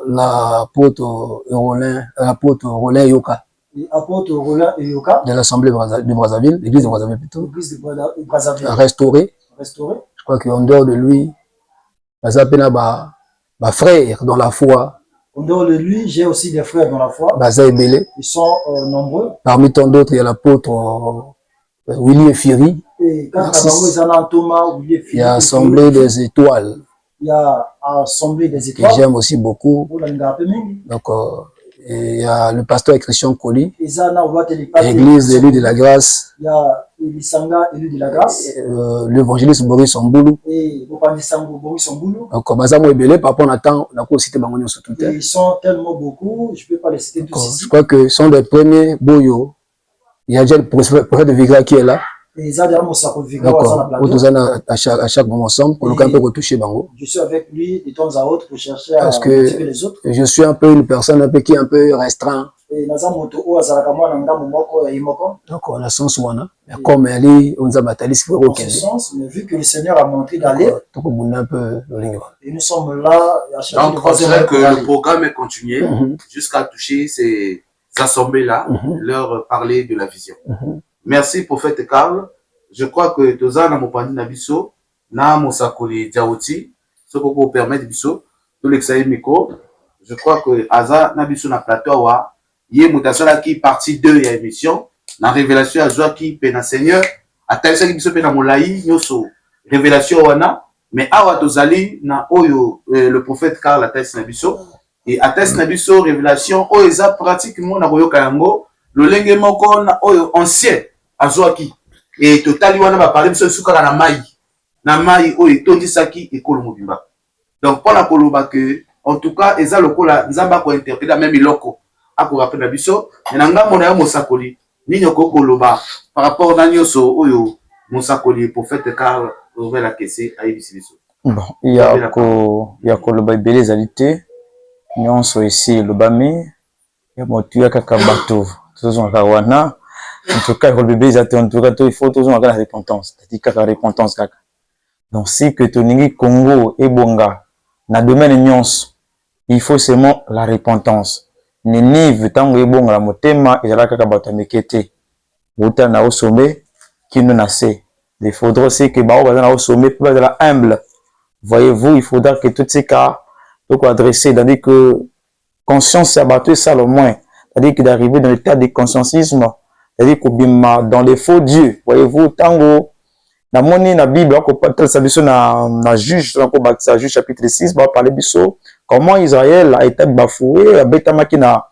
l'apôtre Rollin Yoka. Apôtre Rollin Yoka. De l'Assemblée de Brazzaville, l'église de Brazzaville plutôt. L'église de Brazzaville. Restauré. Je crois qu'en dehors de lui, ma frère dans la foi. En dehors de lui, j'ai aussi des frères dans la foi. Ils sont nombreux. Parmi tant d'autres, il y a l'apôtre Willy Firi. Et quand il y a Assemblée des étoiles. Il y a Assemblée des étoiles. Que j'aime aussi beaucoup. Donc, il y a le pasteur Christian Colli. L'église de l'Île de la Grâce. Il y a Elisanga, élu de la grâce. L'évangéliste Boris Omboulou. Et Boris Omboulou. Donc, Bazamo Ebele, par rapport à temps, on a cité Bangonio sur tout le temps. Ils sont tellement beaucoup, je ne peux pas les citer tous ici. Je crois que ce sont des premiers Boyo. Il y a déjà le prophète de Vigra qui est là. Et ils ont déjà mon sac de Vigra à chaque moment ensemble, pour un peu retoucher Bango. Je suis avec lui de temps à autre pour chercher à motiver les autres. Je suis un peu une personne qui est un peu restreinte. Donc, on a sens wana. Comme elle on a battu dans ce sens, mais vu que le Seigneur a montré d'aller, et nous sommes là à chercher. donc on dirait que le programme est continué jusqu'à toucher ces assemblées-là, leur parler de la vision. Merci prophète Karl. Je crois que toza na mopandi na biso na mosakoli Diawoti ce qu'on peut permettre biso tout l'examen micro. Je crois que aza na biso na plateau wa yé mutasala qui partie 2 ya émission na révélation azwa qui pe na Seigneur atalisa ki biso pe na molai nyoso révélation wana, mais awa tozali na oyo le prophète Karl atalisa na biso et atalisa na biso révélation oyo eza pratiquement na koyoka yango lolenge moko na oyo ancien azwaki et totali wana ba parler biso sukaka na mai oyo tondisaki ekolo mobimba. Donc pour la koloba que en tout cas eza lokola nzamba ko interpréter même iloko ako rappeler na biso na ngambo na yo mosakoli nini okoloba par rapport na nyoso oyo mosakoli prophète Karl ouvre la kese ayebisi biso. Bon, il y a koloba ebele ezalité nyonso ici lobami ya motu ya kaka bato tozonga kawana. En tout cas, il faut toujours la repentance. C'est-à-dire la repentance. Donc, si que tu Congo et Bonga, dans le domaine nyons, il faut seulement la repentance. Ninive, tango et Bonga, la motema, et la kakabata mekete. Outa na au sommet, qui nous nassait. Il faudra aussi que Bao va au sommet, pour être humble. Voyez-vous, il faudra que tous ces cas, donc adresser, c'est-à-dire que conscience s'est abattue, ça le moins. C'est-à-dire que d'arriver dans l'état de consciencisme, c'est-à-dire que dans les faux dieux, voyez-vous, tango, dans mon la Bible, na juge chapitre 6, va parler biso, comment Israël a été bafoué, a bétamaki na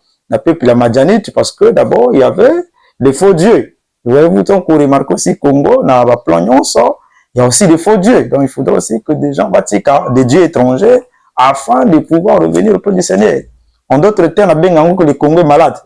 peuple la Madianite, parce que d'abord, il y avait les faux dieux. Voyez-vous, tant qu'on remarque aussi Congo, na plan il y a aussi des faux dieux. Donc, il faudra aussi que des gens bâtissent des dieux étrangers afin de pouvoir revenir au peuple du Seigneur. En d'autres termes, que le Congo est malade.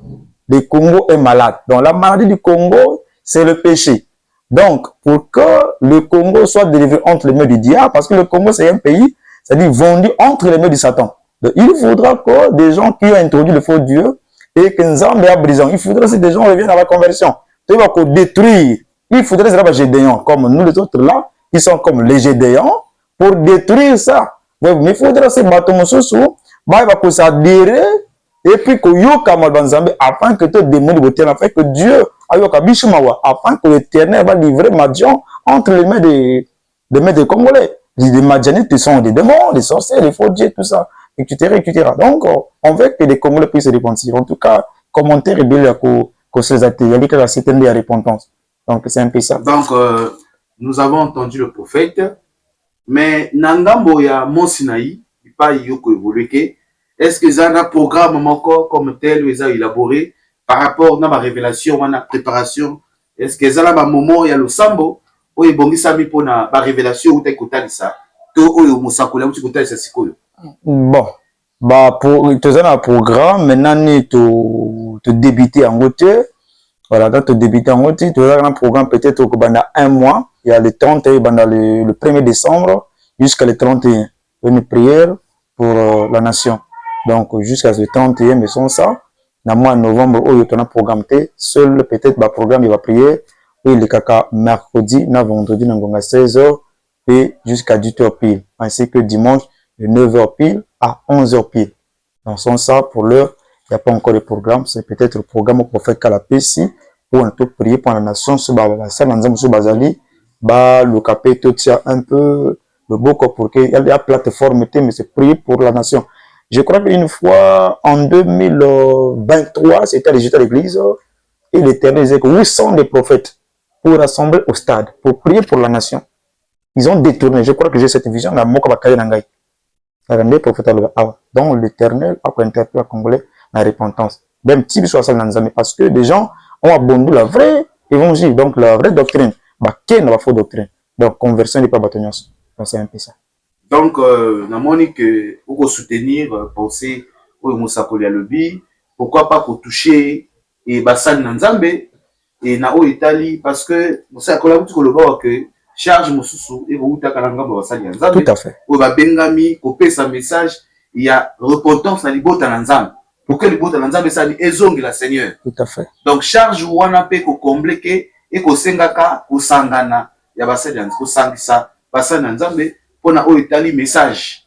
Le Congo est malade. Donc, la maladie du Congo, c'est le péché. Donc, pour que le Congo soit délivré entre les mains du diable, parce que le Congo, c'est un pays c'est-à-dire vendus entre les mains du Satan. Donc, il faudra que des gens qui ont introduit le faux Dieu et que Nzambe a brisé, il faudrait que des gens reviennent à la conversion. Tu vas détruire. Il faudrait que les Gédéons, comme nous les autres là, qui sont comme les Gédéons, pour détruire ça. Mais il faudrait que ces bateaux sous, il va s'adhérer et puis que yoka malbanzambe afin que tout démon de afin que Dieu ayoka bishumawa afin que l'Éternel va livrer Madian entre les mains des Congolais. Les Madianites sont des démons, des sorciers, des faux dieux, tout ça, etc., etc. Donc, on veut que les Congolais puissent se repentir. En tout cas, commentaire et bien que ces athées, il y a des certaines de repentance. Donc, c'est un peu ça. Donc, nous avons entendu le prophète, mais Nangambo ya Monsinaï, il pas yoko évolué. Est-ce que ça a un programme encore comme tel, ils ont élaboré par rapport à ma révélation, à ma préparation? Est-ce que ça a un moment, il y a le sambo, où il y a une révélation, où il y a ça? Bon, bah, pour un programme, maintenant, tu débuter en côté. Voilà, quand tu débutes en côté, tu as un programme peut-être pendant un mois. Il y a le 30, pendant le 1er décembre jusqu'à le 31. Une prière pour la nation. Donc, jusqu'à ce 31, mais sans ça, dans le mois de novembre, où il y a un programme, seul peut-être le programme, il va prier. Et le caca mercredi, vendredi, à 16h, et jusqu'à 18h pile. Ainsi que dimanche, de 9h pile à 11h pile. Dans ce sens, ça, pour l'heure, il n'y a pas encore de programme. C'est peut-être le programme au prophète Kalapesi, où on peut prier pour la nation, sur ça, dans un Bazali, le capé, tout ça, un peu, le beau pour qu'il y ait la plateforme, mais c'est prier pour la nation. Je crois qu'une fois, en 2023, c'était j'étais à l'église, et l'Éternel disait que 800 des prophètes pour rassembler au stade, pour prier pour la nation. Ils ont détourné, je crois que j'ai cette vision, mais moi, donc l'Éternel a interpellé à Congolais la repentance. Même si parce que des gens ont abandonné la vraie évangile, donc la vraie doctrine. Quelle est la fausse doctrine? Donc, conversion n'est pas bâtonnière. Donc, c'est un peu ça. Donc, namoni que pour soutenir, penser au Moussakoli à lobby, pourquoi pas pour toucher et Bassan Nanzambe et Nao Italie, parce que Moussakoli a que charge Moussoussou et Routa Kalanga Bassan Nanzambe. Tout à fait. Ou Bengami, copier sa message, il y a repentance dans les bottes à Nanzambe. Pour que les bottes à Nanzambe, ça dit ezong la Seigneur. Tout à fait. Donc, charge Wanape ko combleke et ko sengaka ko sangana, ya Bassan Nanzambe, ko sangisa, Bassan Nanzambe. Pour na Italie, message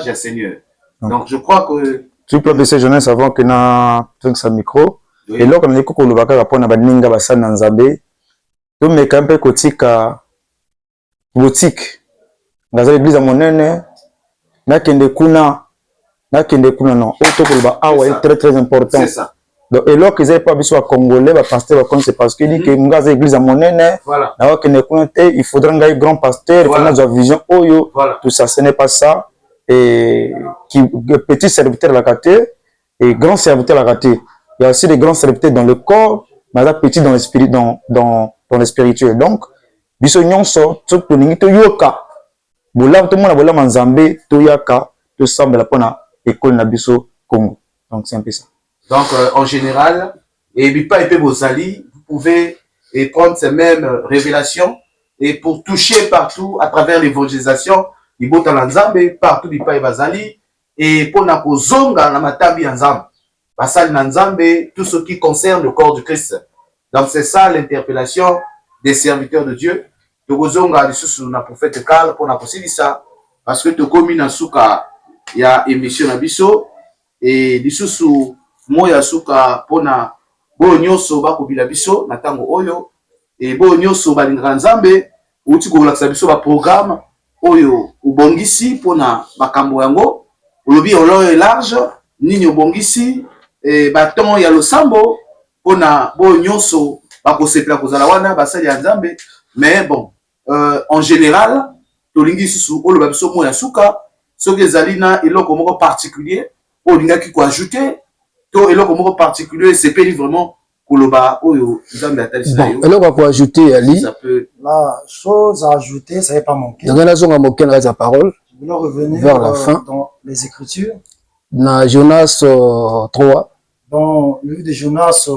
à Seigneur. Donc, je crois que... Tu peux baisser jeunesse avant que na sa micro. Oui. Et là, quand on est koko le baka pour na baninga Bassan Nanzambe, tu me campe kotika boutique. Dans l'église à monene, na kende kuna non. Auto kolba awa est très très important. C'est ça. Donc, et là, qu'ils n'avaient pas vu sur Congolais, pasteur, c'est parce qu'il dit que nous l'église à monene, il faudra un grand pasteur, il faudra une vision, tout ça, ce n'est pas ça. Et petit serviteur à la raté, et grand serviteur à la raté. Il y a aussi des grands serviteurs dans le corps, mais petit dans l'esprit, dans le spirituel. Donc, bisognon sort, tout le monde, yoka. Boula, tout le monde a boula manzambe, toyaka, tout ça, mais la pona, école nabiso, Congo. Donc, c'est un peu ça. Donc, en général, et Bipa et Bozali, vous pouvez prendre ces mêmes révélations et pour toucher partout à travers l'évangélisation, Ibota Lanzambe, partout Bipa et Bazali, et pour Nakozonga, Namatabi Nzambe, Basali Nzambe, tout ce qui concerne le corps du Christ. Donc, c'est ça l'interpellation des serviteurs de Dieu. Tokozonga, sous na prophète Karl, pour Nakosilisa, parce que Tokomi Nasuka, il y a émission Nabiso, et sous moya suka pona bo nyoso bakobila biso na tango oyo et bo nyoso balingaka Nzambe uti ko lakisa biso ba programme oyo ubongisi pona makambo yango olobi oloyo large nini ubongisi et baton ya losambo pona bo nyoso bakosepela kozala wana basali ya Nzambe. Mais bon, en général tolingi susu oloba biso moya suka soki ezali na eloko moko particulier olingaki ko ajouter et là, comme particulier, c'est pas vraiment Koloba Oyo. Alors, on va ajouter, Ali. La chose à ajouter, ça n'est pas manqué. Dans la zone à manquer la parole. Je voulais revenir vers la fin. Dans les Écritures. Dans Jonas 3. Dans le livre de Jonas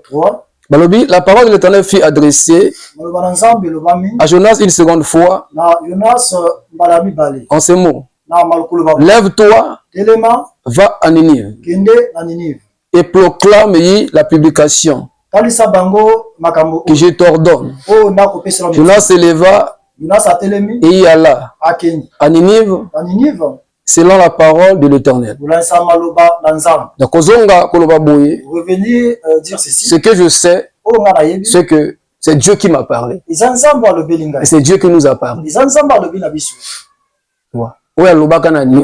3. Balobi, la parole de l'Éternel fut adressée à Jonas une seconde fois en ces mots. Lève-toi, va à Ninive et proclame-y la publication que je t'ordonne. Jonas se leva et y alla à Ninive selon la parole de l'Éternel. Donc, revenir dire ceci. Ce que je sais, c'est que c'est Dieu qui m'a parlé. Et c'est Dieu qui nous a parlé.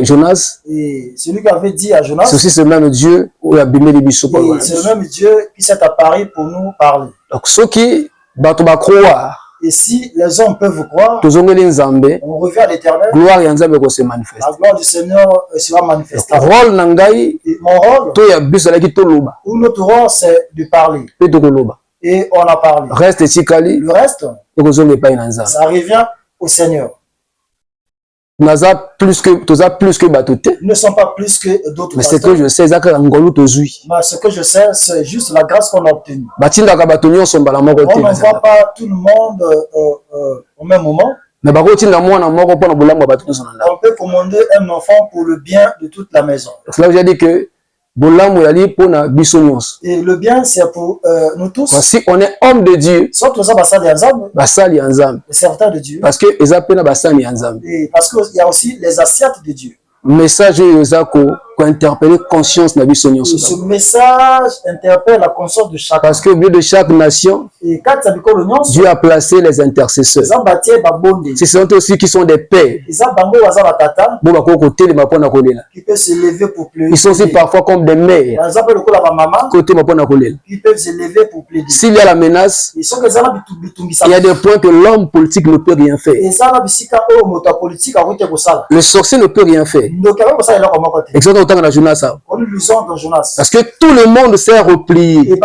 Jonas, et celui qui avait dit à Jonas, c'est aussi ce même Dieu où c'est le même Dieu qui s'est apparu pour nous parler. Donc, ceux qui va croire, et si les hommes peuvent croire, on revient à l'Éternel, la gloire du Seigneur sera manifestée. Et mon rôle, ou notre rôle, c'est de parler. Et on a parlé. Le reste, ça revient au Seigneur. Nous ne sommes pas plus que d'autres. Mais ce que je sais, ce que je sais, c'est juste la grâce qu'on a obtenue. On n'envoie pas tout le monde au même moment. On peut commander un enfant pour le bien de toute la maison. C'est là où j'ai dit que et le bien, c'est pour nous tous. Si on est homme de Dieu, les serviteurs de Dieu, parce que et parce qu'il y a aussi les assiettes de Dieu. Message interpeller conscience na biso nyonso. Ce message interpelle la conscience de chacun. Parce qu'au milieu de chaque nation, Dieu a placé les intercesseurs. Ce sont aussi qui sont des pères. Qui peuvent se lever pour pleurer. Ils sont aussi parfois comme des mères. Qui peuvent se lever pour plaider. S'il y a la menace, il y a des points que l'homme politique ne peut rien faire. Le sorcier ne peut rien faire. Parce que tout le monde s'est replié.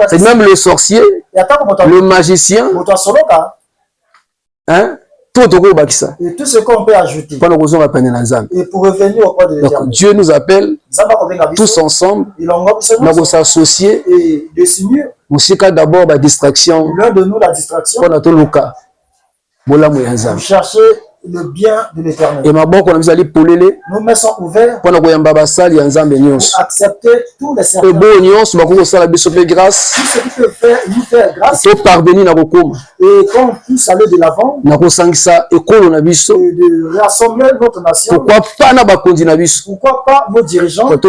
C'est même le sorcier, le magicien, hein? Tout ce qu'on peut ajouter. Et pour revenir au point de l'Éternel. Dieu nous appelle tous ensemble, nous s'associer et de s'unir. Aussi d'abord la distraction. L'un de nous la distraction. Pour chercher le bien de l'Éternel. Et ma banque, on a mis nos mains sont ouvertes pour accepter tous les services. Tout ce qui peut faire, nous faire grâce. Et qu'on puisse aller de l'avant. Et de rassembler notre nation. Pourquoi pas nos dirigeants. Afin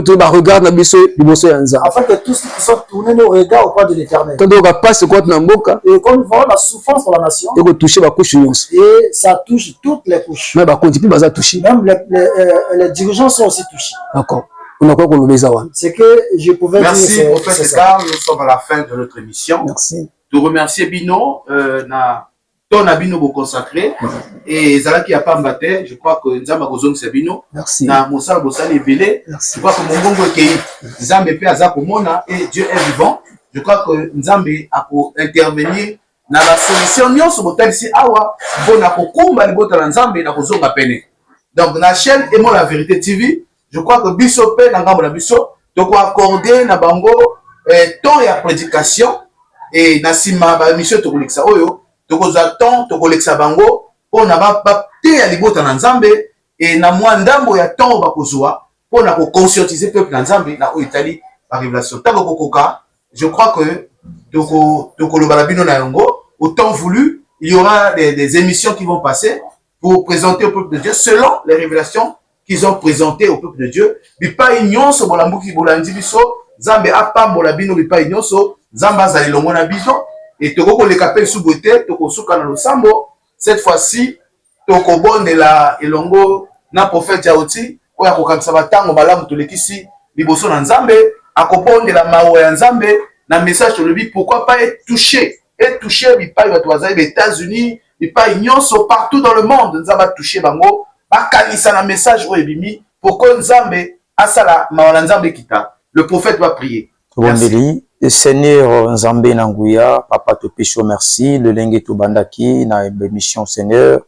que tous puissent tourner nos regards auprès de l'Éternel. Et quand nous voyons la souffrance de la nation. Et ça touche toutes les couches. Même les dirigeants sont aussi touchés. D'accord. C'est que je pouvais dire. Merci, prophète Edgar. Nous sommes à la fin de notre émission. Merci. De remercier Bino, ton Bino vous consacré. Et Zalaki a pas mbatté. Je crois que Nzamba Gozong c'est Bino. Merci. Na Moussa Bossali Belé. Je crois que Mongongo Kei. Nzambe pe Azako Mona et Dieu est vivant. Je crois que Nzambe a pour intervenir na la solution nyonso botal ici awa bona kokumba libota na Nzambe na kozonga pene. Donc na chaîne Aimons la vérité TV, je crois que biso pe na ngambo na biso donc accorder na bango temps ya prédication et na sima ba mission to koleksa oyo to koza temps to koleksa bango pona ba te ya libota na Nzambe et na mwa ndambo ya temps ba kozwa pona ko conscientiser peuple na Nzambe na Italie par révélation. Tango kokoka, je crois que au temps voulu, il y aura des émissions qui vont passer pour présenter au peuple de Dieu selon les révélations qu'ils ont présentées au peuple de Dieu. Bipa inyonso bolambuki bolandi biso, Zambe apambola bino bipa inyonso, Zamba zali longona biso et toko le kapel subote, toko suka na losambo. Cette fois-ci, toko bonde la elongo na prophète Jauti, oya kokamisa batango malamu tolekisi liboso na Nzambe, akobonde la mawa ya Nzambe. Na message sur le but, pourquoi pas être touché? Être touché, il pas les États-Unis, il pas partout dans le monde. Nous avons touché bango, bakanisa na message au ebimi, pourquoi Nzambe asala mawana Nzambe kita. Le prophète va prier. Merci. Seigneur Nzambe Nanguya, Papa te pécho merci, le lengue to bandaki na émission Seigneur.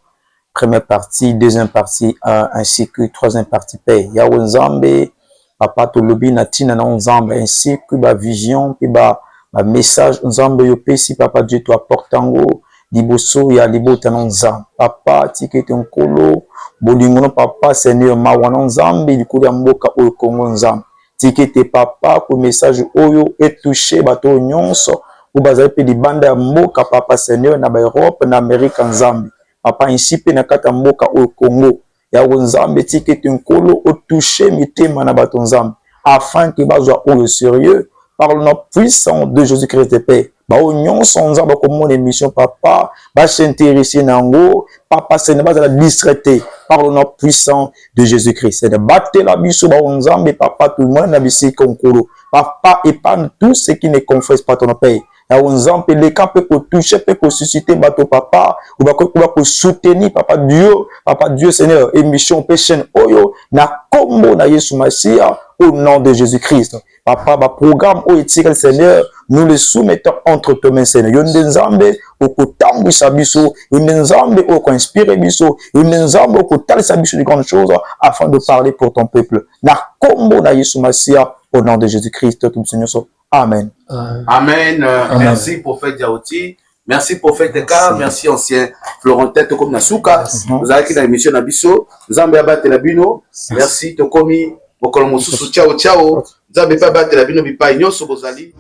Première partie, deuxième partie, ainsi que troisième partie paix. Ya Nzambe Papa to lobi na tina na Nzambe ainsi que ba vision puis ba un message nzambe yo pesi papa Dieu to apporte tango liboso ya libota na nzambe papa tikete nkolo bolingono papa Seigneur mawana nzambe likolo ya mboka oyo Kongo nzambe tikete papa ko message oyo etouché bato nyonso ou bazali pe libanda ya mboka papa Seigneur na ba Europe na Amerika nzambe papa ainsi pe na kata mboka oyo Congo ya nzambe tikete nkolo o touché mitema na bato nzambe afin que bazwa oyo sérieux par le nom puissant de Jésus-Christ de paix. Ba union son nzambe comme mon émission papa va s'intéresser nango papa c'est ne pas la distraité par le nom puissant de Jésus-Christ. C'est de battre la biso ba nzambe papa tout le monde na bisi konkolo. Papa épargne tout ce qui ne confesse pas ton paix. Ya nzambe les cas peut toucher peut susciter bateau papa ou ba ko soutenir papa Dieu Seigneur émission péché oyo na kombo na Yesu Masia au nom de Jésus-Christ. Papa, ba programme au étire Seigneur, nous le soumettons entre tes mains, Seigneur. Yonde nzambe au kotangu sabiso, yonde nzambe au ko inspire biso, yonde nzambe au ko tali sabiso de grandes choses afin de parler pour ton peuple. Na kombo na Yesu Masia au nom de Jésus-Christ, tout Seigneur. Amen. Amen. Merci prophète Diaouti. Merci prophète Eka, merci ancien Florentin Tokom Nasuka. Vous avez qui dans l'émission Nabiso, Nzambe abate la bino. Merci Tokomi. Ciao ciao. Nzambe pa battre la bino bipa nyonso bozali.